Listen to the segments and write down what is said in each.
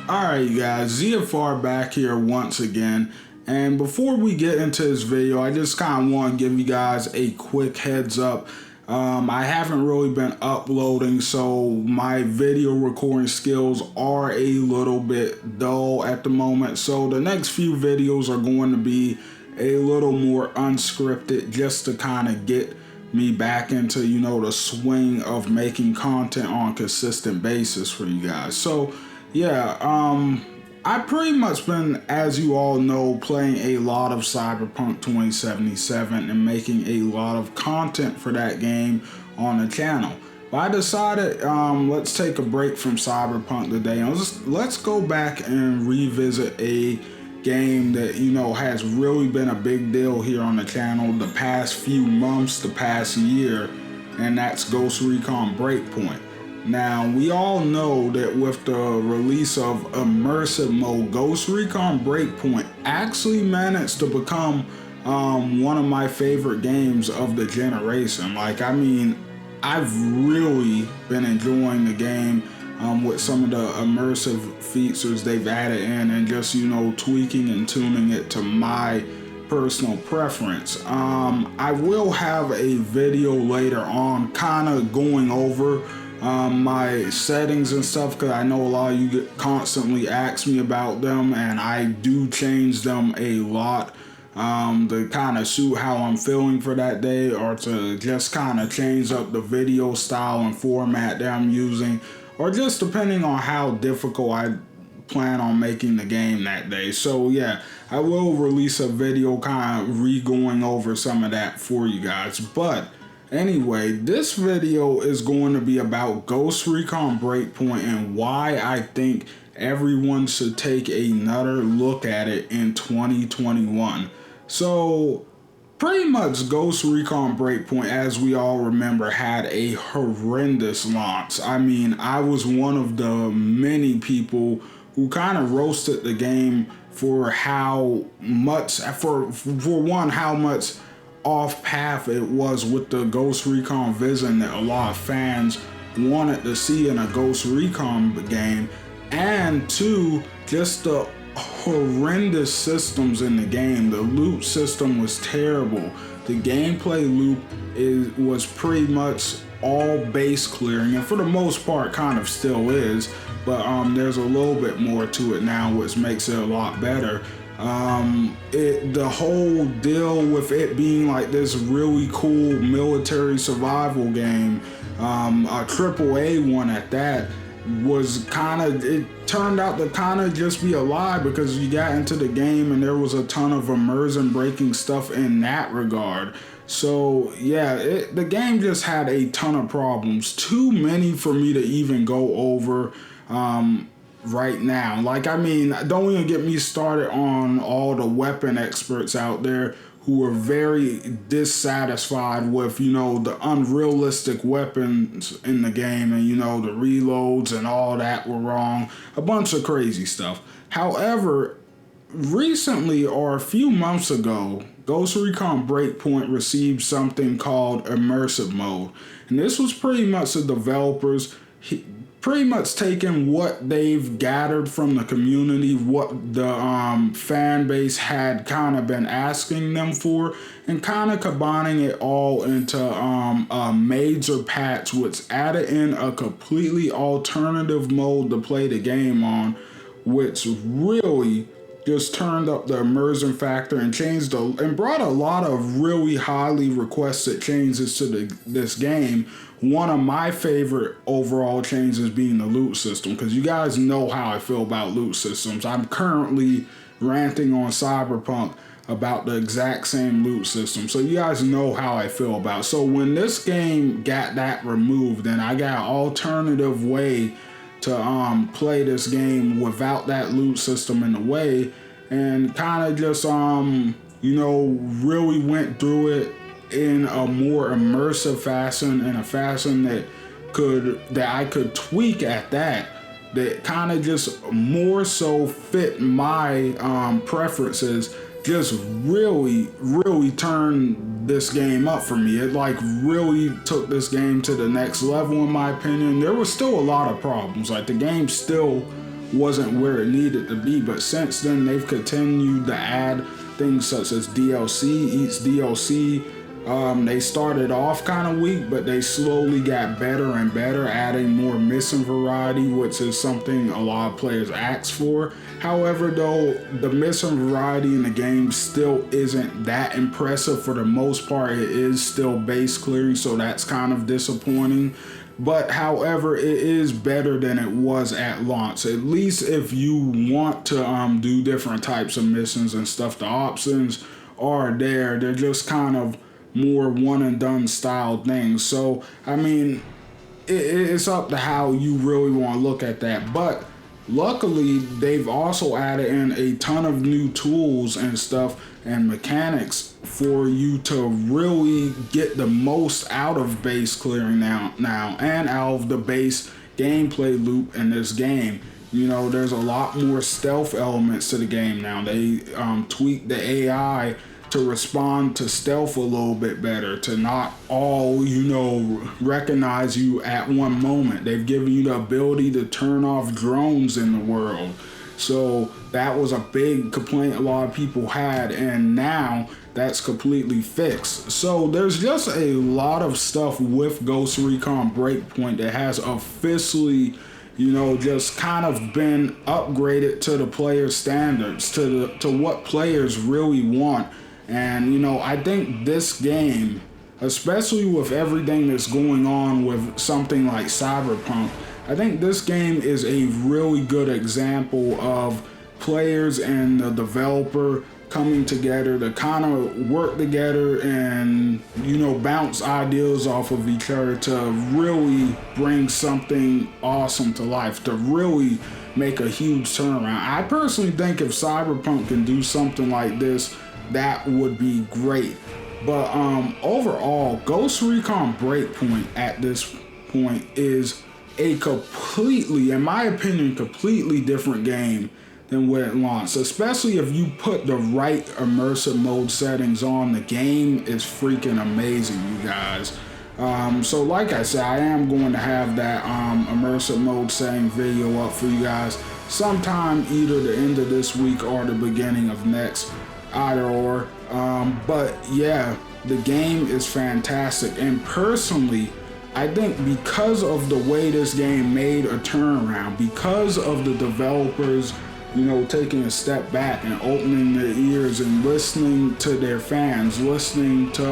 Alright you guys, ZFR back here once again, and before we get into this video, I just kind of want to give you guys a quick heads up. I haven't really been uploading, so my video recording skills are a little bit dull at the moment, so the next few videos are going to be a little more unscripted just to kind of get me back into, the swing of making content on a consistent basis for you guys. So yeah, I've pretty much been, as you all know, playing a lot of Cyberpunk 2077 and making a lot of content for that game on the channel. But I decided, let's take a break from Cyberpunk today and let's go back and revisit a game that, has really been a big deal here on the channel the past few months, the past year, and that's Ghost Recon Breakpoint. Now, we all know that with the release of immersive mode, Ghost Recon Breakpoint actually managed to become one of my favorite games of the generation. I've really been enjoying the game with some of the immersive features they've added in and just, tweaking and tuning it to my personal preference. I will have a video later on kind of going over my settings and stuff, because I know a lot of you constantly ask me about them, and I do change them a lot to kind of suit how I'm feeling for that day, or to just kind of change up the video style and format that I'm using, or just depending on how difficult I plan on making the game that day. So yeah, I will release a video kind of re-going over some of that for you guys. But anyway, this video is going to be about Ghost Recon Breakpoint and why I think everyone should take another look at it in 2021. So pretty much Ghost Recon Breakpoint, as we all remember, had a horrendous launch. I was one of the many people who kind of roasted the game for how much, for one, how much off path it was with the Ghost Recon vision that a lot of fans wanted to see in a Ghost Recon game, and two, just the horrendous systems in the game. The loot system was terrible. The gameplay loop was pretty much all base clearing, and for the most part kind of still is, but there's a little bit more to it now, which makes it a lot better. The whole deal with it being like this really cool military survival game, a AAA one at that, was it turned out to kind of just be a lie, because you got into the game and there was a ton of immersion breaking stuff in that regard. So yeah, the game just had a ton of problems, too many for me to even go over right now. Don't even get me started on all the weapon experts out there who are very dissatisfied with, the unrealistic weapons in the game, and the reloads and all that were wrong. A bunch of crazy stuff. However, recently, or a few months ago, Ghost Recon Breakpoint received something called immersive mode, and this was pretty much the developers pretty much taking what they've gathered from the community, what the fan base had kind of been asking them for, and kind of combining it all into a major patch, which added in a completely alternative mode to play the game on, which really just turned up the immersion factor and and brought a lot of really highly requested changes to this game. One of my favorite overall changes being the loot system, because you guys know how I feel about loot systems. I'm currently ranting on Cyberpunk about the exact same loot system, so you guys know how I feel about it. So when this game got that removed, and I got an alternative way to play this game without that loot system in the way, and kind of just really went through it in a more immersive fashion, in a fashion that I could tweak at that kind of just more so fit my preferences, just really turned this game up for me. It really took this game to the next level in my opinion. There was still a lot of problems. The game still wasn't where it needed to be. But since then, they've continued to add things such as DLC, each DLC. They started off kind of weak, but they slowly got better and better, adding more mission variety, which is something a lot of players ask for. However, though, the mission variety in the game still isn't that impressive. For the most part, it is still base clearing, so that's kind of disappointing. But however, it is better than it was at launch. At least if you want to do different types of missions and stuff, the options are there. They're just kind of more one and done style things. So I mean, it's up to how you really want to look at that. But luckily, they've also added in a ton of new tools and stuff and mechanics for you to really get the most out of base clearing now and out of the base gameplay loop in this game. You know, there's a lot more stealth elements to the game now. They tweaked the AI to respond to stealth a little bit better, to not all, recognize you at one moment. They've given you the ability to turn off drones in the world. So that was a big complaint a lot of people had, and now that's completely fixed. So there's just a lot of stuff with Ghost Recon Breakpoint that has officially, just kind of been upgraded to the player standards, to what players really want. And, I think this game, especially with everything that's going on with something like Cyberpunk, I think this game is a really good example of players and the developer coming together to kind of work together and, bounce ideas off of each other to really bring something awesome to life, to really make a huge turnaround. I personally think if Cyberpunk can do something like this, that would be great. But overall, Ghost Recon Breakpoint at this point is a completely, in my opinion, completely different game than when it launched. Especially if you put the right immersive mode settings on, the game is freaking amazing, you guys. So like I said, I am going to have that immersive mode setting video up for you guys sometime either the end of this week or the beginning of next. Either or. But yeah, the game is fantastic, and personally, I think because of the way this game made a turnaround, because of the developers, taking a step back and opening their ears and listening to their fans, listening to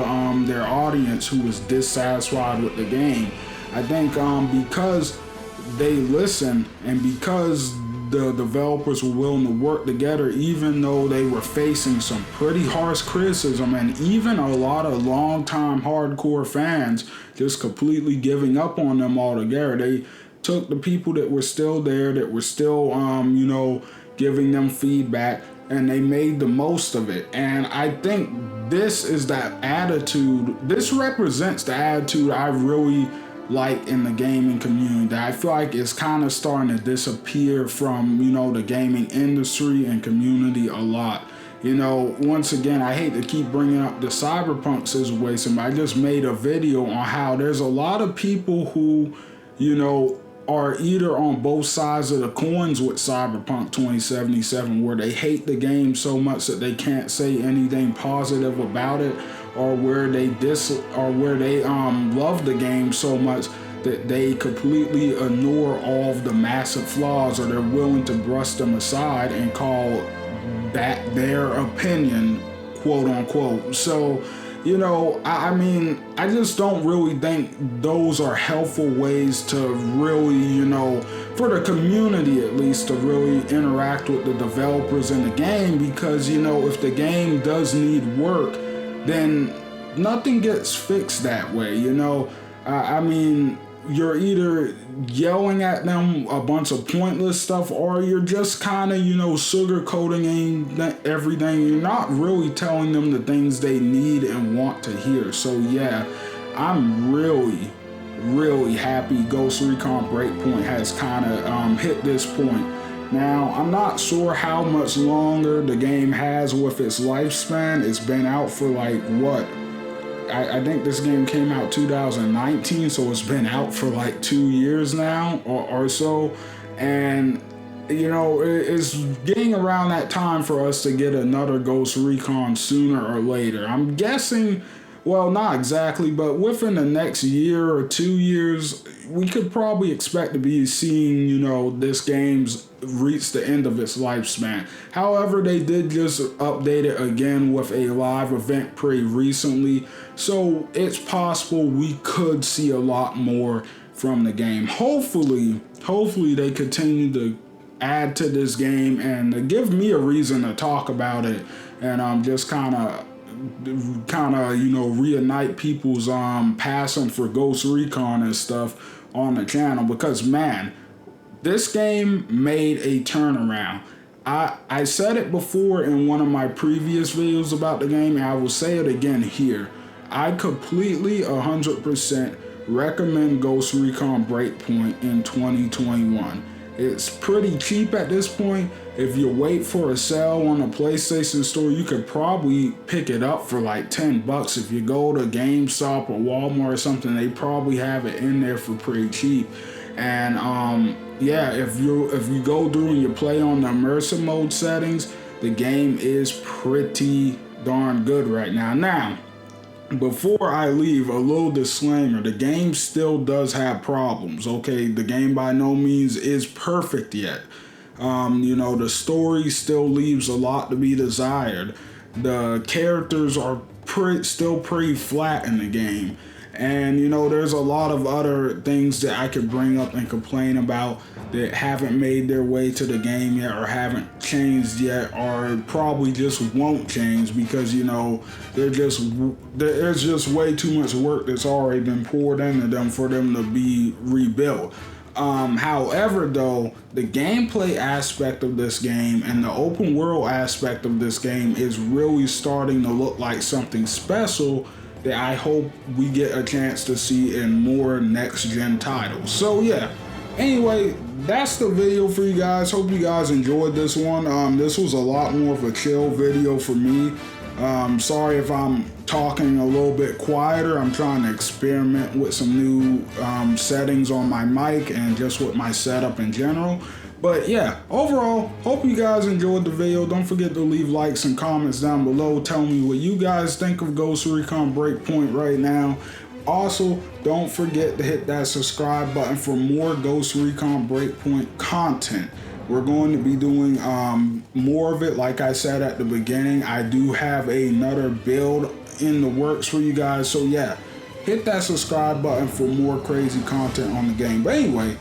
their audience who was dissatisfied with the game, I think because they listened and because the developers were willing to work together, even though they were facing some pretty harsh criticism and even a lot of long-time hardcore fans just completely giving up on them altogether. They took the people that were still there, that were still, giving them feedback, and they made the most of it. And I think this is that attitude, this represents the attitude I really like in the gaming community that I feel like is kind of starting to disappear from, the gaming industry and community a lot. Once again, I hate to keep bringing up the Cyberpunk situation, but I just made a video on how there's a lot of people who, are either on both sides of the coins with Cyberpunk 2077, where they hate the game so much that they can't say anything positive about it, or where they love the game so much that they completely ignore all of the massive flaws, or they're willing to brush them aside and call that their opinion, quote unquote. So, I just don't really think those are helpful ways to really, for the community at least, to really interact with the developers in the game, because, if the game does need work, then nothing gets fixed that way. You're either yelling at them a bunch of pointless stuff, or you're just kind of, sugarcoating everything. You're not really telling them the things they need and want to hear. So yeah, I'm really, really happy Ghost Recon Breakpoint has kind of hit this point. Now, I'm not sure how much longer the game has with its lifespan. It's been out for like, what? I think this game came out 2019, so it's been out for like 2 years now or so. And you know, it's getting around that time for us to get another Ghost Recon sooner or later. I'm guessing, well, not exactly, but within the next year or 2 years, we could probably expect to be seeing, you know, this game's reach the end of its lifespan. However, they did just update it again with a live event pretty recently, so it's possible we could see a lot more from the game. Hopefully they continue to add to this game and give me a reason to talk about it, and just kind of you know, reunite people's passion for Ghost Recon and stuff on the channel, because man, this game made a turnaround. I said it before in one of my previous videos about the game, and I will say it again here. I completely 100% recommend Ghost Recon Breakpoint in 2021. It's pretty cheap at this point. If you wait for a sale on the PlayStation Store, you could probably pick it up for like $10. If you go to GameStop or Walmart or something, they probably have it in there for pretty cheap. And yeah, if you go through and you play on the immersive mode settings, the game is pretty darn good right now. Now, before I leave, a little disclaimer: the game still does have problems. Okay, the game by no means is perfect yet. You know, the story still leaves a lot to be desired. The characters are still pretty flat in the game. And you know, there's a lot of other things that I could bring up and complain about that haven't made their way to the game yet, or haven't changed yet, or probably just won't change, because you know, there's just way too much work that's already been poured into them for them to be rebuilt. However, though, the gameplay aspect of this game and the open world aspect of this game is really starting to look like something special that I hope we get a chance to see in more next-gen titles. So yeah, anyway, that's the video for you guys. Hope you guys enjoyed this one. This was a lot more of a chill video for me. Sorry if I'm talking a little bit quieter. I'm trying to experiment with some new settings on my mic and just with my setup in general. But yeah, overall, hope you guys enjoyed the video. Don't forget to leave likes and comments down below. Tell me what you guys think of Ghost Recon Breakpoint right now. Also, don't forget to hit that subscribe button for more Ghost Recon Breakpoint content. We're going to be doing more of it. Like I said at the beginning, I do have another build in the works for you guys. So yeah, hit that subscribe button for more crazy content on the game. But anyway,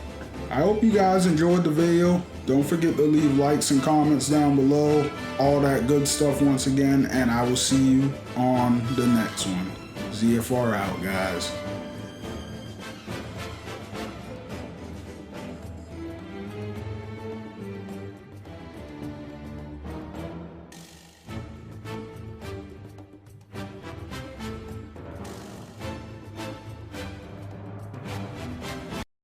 I hope you guys enjoyed the video. Don't forget to leave likes and comments down below. All that good stuff once again. And I will see you on the next one. ZFR out, guys.